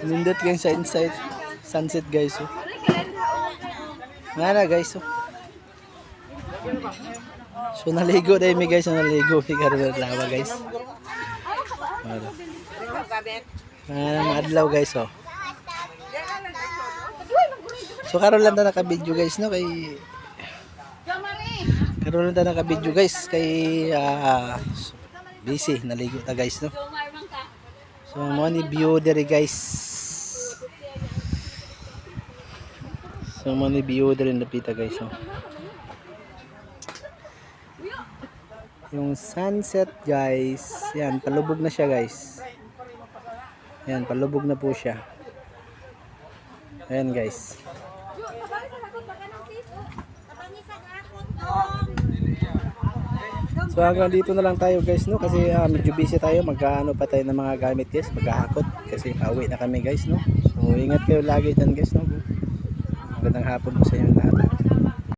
Nindot kayong sa inside sunset guys. Oh. Nga na guys. Oh. So naligo dahil mi guys. Naligo. Hikaroon lawa guys. Adlaw guys. Oh. So karon lang ta naka-video guys no kay karon lang ta naka-video guys kay busy naligo ta guys no. So mo ni view diri guys. So mo ni view diri napita guys no. Yung sunset guys. Yan palubog na siya guys. Yan palubog na po siya. Ayan guys. So hanggang dito na lang tayo guys no kasi medyo busy tayo magkaano pa tayo ng mga gamit guys maghahakot kasi pauwi na kami guys no. So ingat kayo lagi dyan guys no. Magandang hapon po sa inyo lahat.